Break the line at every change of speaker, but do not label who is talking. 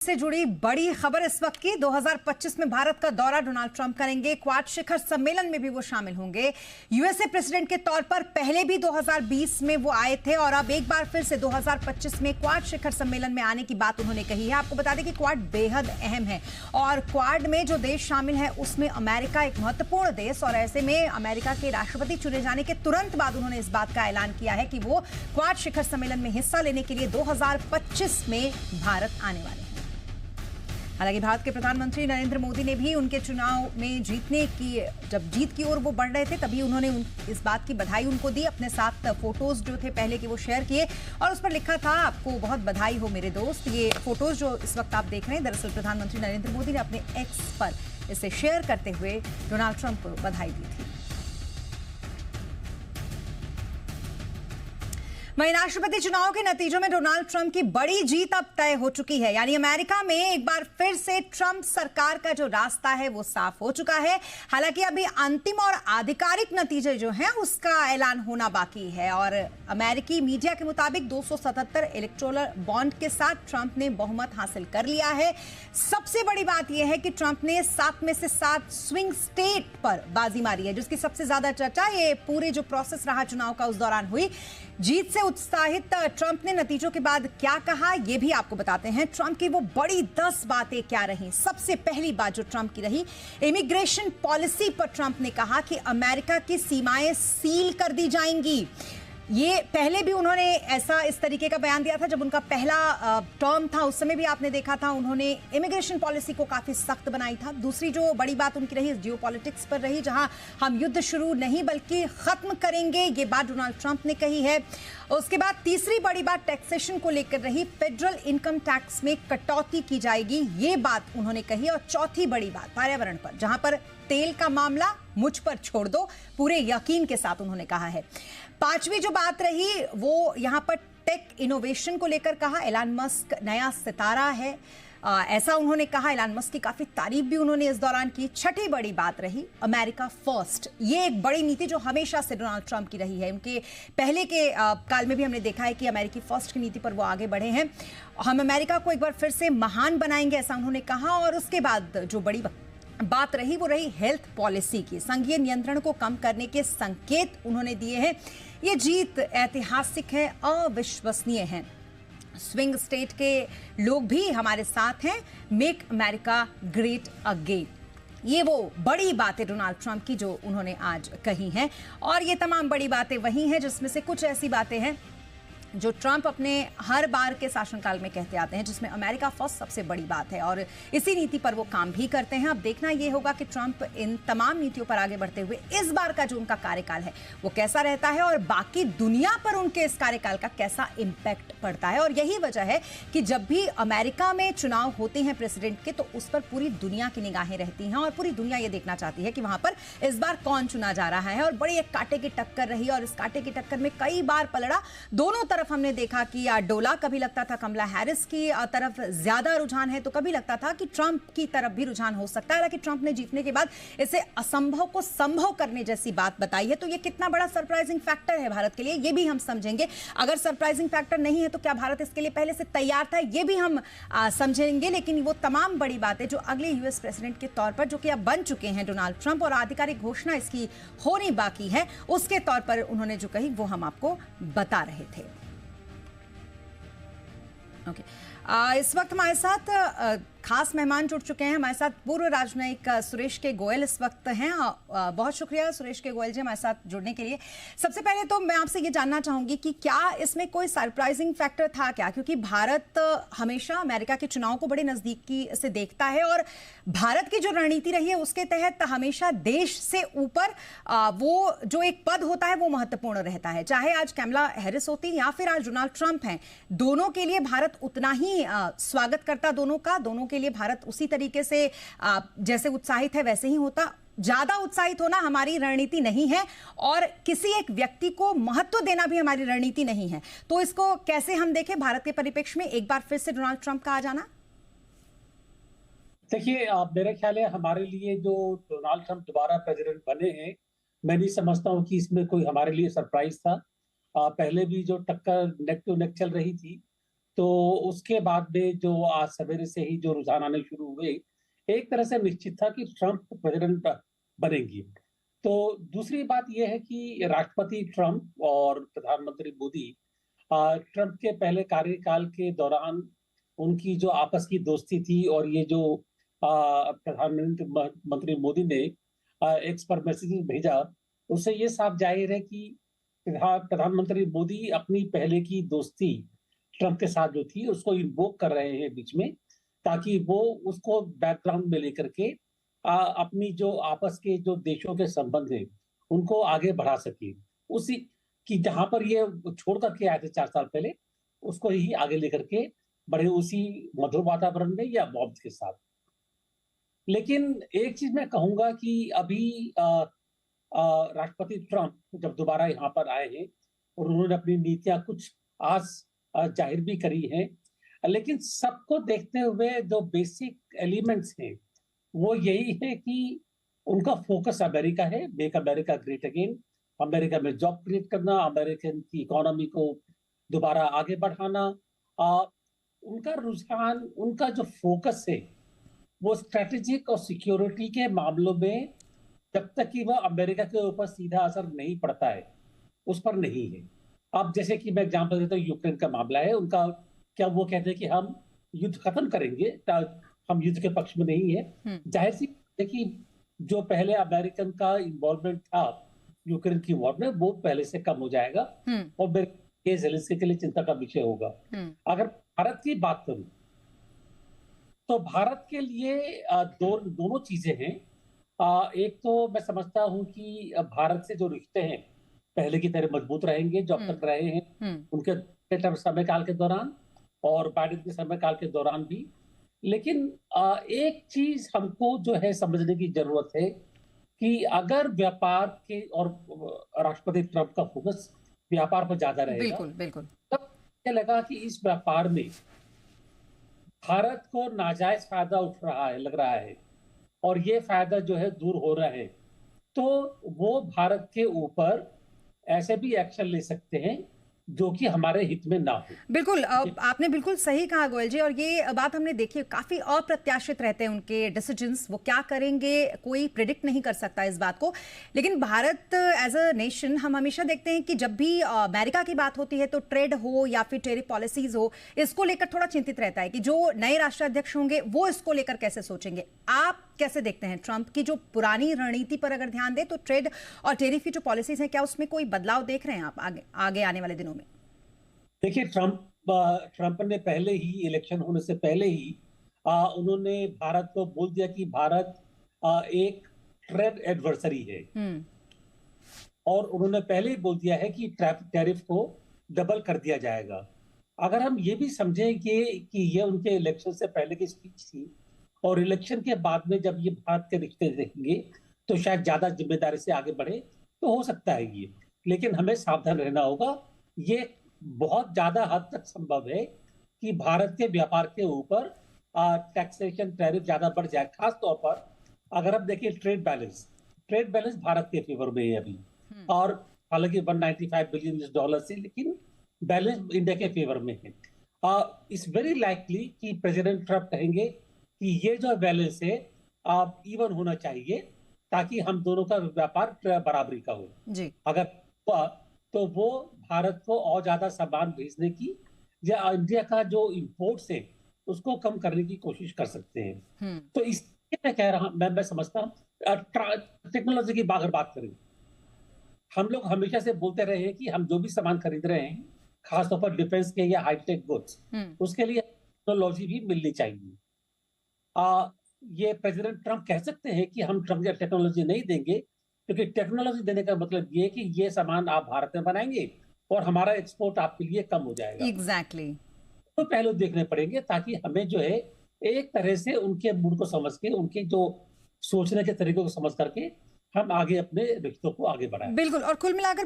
से जुड़ी बड़ी खबर इस वक्त की। 2025 में भारत का दौरा डोनाल्ड ट्रंप करेंगे। क्वाड शिखर सम्मेलन में भी वो शामिल होंगे। यूएसए प्रेसिडेंट के तौर पर पहले भी 2020 में वो आए थे और अब एक बार फिर से 2025 में क्वाड शिखर सम्मेलन में आने की बात उन्होंने कही है। आपको बता दें कि क्वाड बेहद अहम है और क्वाड में जो देश शामिल है उसमें अमेरिका एक महत्वपूर्ण देश, और ऐसे में अमेरिका के राष्ट्रपति चुने जाने के तुरंत बाद उन्होंने इस बात का ऐलान किया है कि वो क्वाड शिखर सम्मेलन में हिस्सा लेने के लिए 2025 में भारत आने वाले हैं। हालांकि भारत के प्रधानमंत्री नरेंद्र मोदी ने भी उनके चुनाव में जब जीत की ओर वो बढ़ रहे थे तभी उन्होंने इस बात की बधाई उनको दी। अपने साथ फोटोज जो थे पहले के वो शेयर किए और उस पर लिखा था, आपको बहुत बधाई हो मेरे दोस्त। ये फोटोज जो इस वक्त आप देख रहे हैं, दरअसल प्रधानमंत्री नरेंद्र मोदी ने अपने एक्स पर इसे शेयर करते हुए डोनाल्ड ट्रंप को बधाई दी थी। वहीं राष्ट्रपति चुनाव के नतीजों में डोनाल्ड ट्रंप की बड़ी जीत अब तय हो चुकी है। यानी अमेरिका में एक बार फिर से ट्रंप सरकार का जो रास्ता है वो साफ हो चुका है। हालांकि अभी अंतिम और आधिकारिक नतीजे जो हैं उसका ऐलान होना बाकी है और अमेरिकी मीडिया के मुताबिक 277 इलेक्टोरल बॉन्ड के साथ ट्रंप ने बहुमत हासिल कर लिया है। सबसे बड़ी बात यह है कि ट्रंप ने 7 में से 7 स्विंग स्टेट पर बाजी मारी है, जिसकी सबसे ज्यादा चर्चा ये पूरे जो प्रोसेस रहा चुनाव का उस दौरान हुई। जीत से उत्साहित ट्रंप ने नतीजों के बाद क्या कहा ये भी आपको बताते हैं। ट्रंप की वो बड़ी 10 बातें क्या रही। सबसे पहली बात जो ट्रंप की रही, इमिग्रेशन पॉलिसी पर ट्रंप ने कहा कि अमेरिका की सीमाएं सील कर दी जाएंगी। ये पहले भी उन्होंने ऐसा इस तरीके का बयान दिया था जब उनका पहला टर्म था। उस समय भी आपने देखा था उन्होंने इमिग्रेशन पॉलिसी को काफी सख्त बनाई था। दूसरी जो बड़ी बात उनकी रही जियोपॉलिटिक्स पर रही, जहां हम युद्ध शुरू नहीं बल्कि खत्म करेंगे, ये बात डोनाल्ड ट्रंप ने कही है। उसके बाद तीसरी बड़ी बात टैक्सेशन को लेकर रही, फेडरल इनकम टैक्स में कटौती की जाएगी, ये बात उन्होंने कही। और चौथी बड़ी बात पर्यावरण पर, जहां पर तेल का मामला मुझ पर छोड़ दो, पूरे यकीन के साथ उन्होंने कहा है। पांचवी जो बात रही वो यहां पर टेक इनोवेशन को लेकर कहा। एलन मस्क नया सितारा है, ऐसा उन्होंने कहा। एलन मस्क की काफी तारीफ भी उन्होंने इस दौरान की। छठी बड़ी बात रही अमेरिका फर्स्ट। ये एक बड़ी नीति जो हमेशा से डोनाल्ड ट्रंप की रही है। उनके पहले के काल में भी हमने देखा है कि अमेरिकी फर्स्ट की नीति पर वो आगे बढ़े हैं। हम अमेरिका को एक बार फिर से महान बनाएंगे, ऐसा उन्होंने कहा। और उसके बाद जो बड़ी बात रही वो रही हेल्थ पॉलिसी की। संघीय नियंत्रण को कम करने के संकेत उन्होंने दिए हैं। ये जीत ऐतिहासिक है, अविश्वसनीय है। स्विंग स्टेट के लोग भी हमारे साथ हैं, मेक अमेरिका ग्रेट अगेन। ये वो बड़ी बातें डोनाल्ड ट्रंप की जो उन्होंने आज कही हैं। और ये तमाम बड़ी बातें वही हैं जिसमें से कुछ ऐसी बातें हैं जो ट्रंप अपने हर बार के शासनकाल में कहते आते हैं, जिसमें अमेरिका फर्स्ट सबसे बड़ी बात है और इसी नीति पर वो काम भी करते हैं। अब देखना ये होगा कि ट्रंप इन तमाम नीतियों पर आगे बढ़ते हुए इस बार का जो उनका कार्यकाल है वो कैसा रहता है और बाकी दुनिया पर उनके इस कार्यकाल का कैसा इंपैक्ट पड़ता है। और यही वजह है कि जब भी अमेरिका में चुनाव होते हैं प्रेसिडेंट के, तो उस पर पूरी दुनिया की निगाहें रहती हैं और पूरी दुनिया ये देखना चाहती है कि वहां पर इस बार कौन चुना जा रहा है। और बड़ी एक कांटे की टक्कर रही और इस कांटे की टक्कर में कई बार पलड़ा दोनों तरफ। हमने देखा कि डोला, कभी लगता था कमला हैरिस की तरफ ज्यादा रुझान है तो कभी लगता था कि ट्रंप की तरफ भी रुझान हो सकता है। हालांकि ट्रंप ने जीतने के बाद इसे असंभव को संभव करने जैसी बात बताई है। तो ये कितना बड़ा सरप्राइजिंग फैक्टर है भारत के लिए, ये भी हम समझेंगे। अगर सरप्राइजिंग फैक्टर नहीं है तो क्या भारत इसके लिए पहले से तैयार था, ये भी हम समझेंगे। लेकिन वो तमाम बड़ी बातें जो अगले यूएस प्रेसिडेंट के तौर पर जो कि अब बन चुके हैं डोनाल्ड ट्रंप, और आधिकारिक घोषणा इसकी होनी बाकी है, उसके तौर पर उन्होंने जो कही वो हम आपको बता रहे थे। इस वक्त हमारे साथ खास मेहमान जुड़ चुके हैं। हमारे साथ पूर्व राजनयिक सुरेश के गोयल इस वक्त हैं। बहुत शुक्रिया सुरेश के गोयल जी हमारे साथ जुड़ने के लिए। सबसे पहले तो मैं आपसे ये जानना चाहूंगी कि क्या इसमें कोई सरप्राइजिंग फैक्टर था क्या, क्योंकि भारत हमेशा अमेरिका के चुनाव को बड़े नजदीकी से देखता है और भारत की जो रणनीति रही है उसके तहत हमेशा देश से ऊपर वो जो एक पद होता है वो महत्वपूर्ण रहता है। चाहे आज कमला हैरिस होती या फिर आज डोनाल्ड ट्रंप हैं, दोनों के लिए भारत उतना ही स्वागत करता, दोनों के लिए भारत उसी तरीके से जैसे उत्साहित है वैसे ही होता। ज्यादा उत्साहित होना हमारी रणनीति नहीं है और किसी एक व्यक्ति को महत्व देना भी हमारी रणनीति नहीं है। तो इसको कैसे हम देखें भारत के परिप्रेक्ष्य में एक बार फिर से डोनाल्ड ट्रंप का आ जाना?
देखिए, मेरे ख्याल है हमारे लिए जो डोनाल्ड ट्रंप दोबारा प्रेसिडेंट बने हैं, मैं नहीं समझता हूँ कि इसमें कोई हमारे लिए सरप्राइज था। पहले भी जो टक्कर नेक टू नेक चल रही थी, तो उसके बाद में जो आज सवेरे से ही जो रुझान आने शुरू हुए, एक तरह से निश्चित था कि ट्रंप प्रेसिडेंट बनेंगी। तो दूसरी बात ये है कि राष्ट्रपति ट्रंप और प्रधानमंत्री मोदी ट्रंप के पहले कार्यकाल के दौरान उनकी जो आपस की दोस्ती थी, और ये जो प्रधानमंत्री मंत्री मोदी ने एक्स पर मैसेज भेजा, उससे ये साफ जाहिर है कि प्रधानमंत्री मोदी अपनी पहले की दोस्ती ट्रंप के साथ जो थी उसको इन्वोक कर रहे हैं बीच में, ताकि वो उसको बैकग्राउंड में लेकर के अपनी जो आपस के जो देशों के संबंध हैं उनको आगे बढ़ा सके। उसी कि जहां पर ये छोड़ करके आए थे 4 साल पहले, उसको ही आगे लेकर के बढ़े उसी मधुर वातावरण में या वार्मथ के साथ। लेकिन एक चीज मैं कहूंगा कि अभी राष्ट्रपति ट्रंप जब दोबारा यहाँ पर आए हैं और उन्होंने अपनी नीतियां कुछ आज जाहिर भी करी हैं, लेकिन सबको देखते हुए जो बेसिक एलिमेंट्स हैं वो यही है कि उनका फोकस अमेरिका है, make America great again, America में जॉब क्रिएट करना, अमेरिकन की इकोनॉमी को दोबारा आगे बढ़ाना। उनका रुझान, उनका जो फोकस है वो स्ट्रेटेजिक और सिक्योरिटी के मामलों में, जब तक कि वह अमेरिका के ऊपर सीधा असर नहीं पड़ता है, उस पर नहीं है। अब जैसे कि मैं एग्जांपल देता हूँ, यूक्रेन का मामला है उनका, क्या वो कहते हैं कि हम युद्ध खत्म करेंगे, हम युद्ध के पक्ष में नहीं है। जाहिर सी है कि जो पहले अमेरिकन का इन्वॉल्वमेंट था यूक्रेन की वॉर में, वो पहले से कम हो जाएगा और मेरे ज़ेलेंस्की के लिए चिंता का विषय होगा। अगर भारत की बात करूं तो भारत के लिए दोनों चीजें हैं। एक तो मैं समझता हूं कि भारत से जो रिश्ते हैं पहले की तरह मजबूत रहेंगे जो अब तक रहे हैं उनके समयकाल के दौरान और बाइडेन के समयकाल के दौरान भी। लेकिन एक चीज हमको जो है समझने की जरूरत है कि अगर व्यापार के, और राष्ट्रपति ट्रंप का फोकस व्यापार पर ज्यादा रहेगा,
बिल्कुल बिल्कुल,
तब मुझे लगा कि इस व्यापार में भारत को नाजायज फायदा उठ रहा है, लग रहा है, और ये फायदा जो है दूर हो रहा है, तो वो भारत के ऊपर ऐसे भी एक्शन ले सकते हैं जो कि हमारे हित में ना हो।
बिल्कुल, आपने बिल्कुल सही कहा गोयल जी, और ये बात हमने देखी, काफी अप्रत्याशित रहते हैं उनके डिसीजंस, वो क्या करेंगे कोई प्रिडिक्ट नहीं कर सकता इस बात को। लेकिन भारत एज अ नेशन, हम हमेशा देखते हैं कि जब भी अमेरिका की बात होती है तो ट्रेड हो या फिर टेरिफ पॉलिसीज हो, इसको लेकर थोड़ा चिंतित रहता है कि जो नए राष्ट्राध्यक्ष होंगे वो इसको लेकर कैसे सोचेंगे। आप कैसे देखते हैं ट्रंप की जो पुरानी रणनीति पर अगर ध्यान दें तो ट्रेड और टेरिफ की जो पॉलिसीज हैं, क्या उसमें कोई बदलाव देख रहे हैं आप आगे आने वाले दिनों में?
देखिए, ट्रंप ने पहले ही, इलेक्शन होने से पहले ही उन्होंने भारत को बोल दिया कि भारत एक ट्रेड एडवर्सरी है, और उन्होंने पहले ही बोल दिया है कि टैरिफ को डबल कर दिया जाएगा। अगर हम ये भी समझेंगे कि ये उनके इलेक्शन से पहले की स्पीच थी और इलेक्शन के बाद में जब ये भारत के रिश्ते देखेंगे तो शायद ज्यादा जिम्मेदारी से आगे बढ़े, तो हो सकता है ये। लेकिन हमें सावधान रहना होगा। ये बहुत ज्यादा हद तक संभव है कि भारत के व्यापार के ऊपर टैक्सेशन, टैरिफ ज्यादा बढ़ जाए। खास तौर पर अगर हम देखिए ट्रेड बैलेंस भारत के फेवर में है अभी, और हालांकि 195 बिलियन डॉलर से, लेकिन बैलेंस इंडिया के फेवर में है। इट्स वेरी लाइकली कि प्रेसिडेंट ट्रंप कहेंगे कि ये जो बैलेंस है इवन होना चाहिए, ताकि हम दोनों का व्यापार बराबरी का हो जी। अगर हुआ तो वो भारत को और ज्यादा सामान भेजने की या इंडिया का जो इंपोर्ट्स है उसको कम करने की कोशिश कर सकते हैं। तो इसलिए मैं कह रहा, मैं समझता हूँ टेक्नोलॉजी की अगर बात करें, हम लोग हमेशा से बोलते रहे हैं कि हम जो भी सामान खरीद रहे हैं, खासतौर पर डिफेंस के या हाईटेक गुड्स, उसके लिए टेक्नोलॉजी भी मिलनी चाहिए। ये प्रेसिडेंट ट्रंप कह सकते हैं कि हम टेक्नोलॉजी नहीं देंगे, क्योंकि टेक्नोलॉजी देने का मतलब ये कि ये सामान आप भारत में बनाएंगे और हमारा एक्सपोर्ट आपके लिए कम हो जाएगा।
एग्जैक्टली।
तो पहलू देखने पड़ेंगे, ताकि हमें जो है एक तरह से उनके मूड को समझ के, उनके जो सोचने के तरीकों को समझ करके हम आगे अपने रिश्तों को आगे बढ़ाएं।
बिल्कुल, और कुल मिलाकर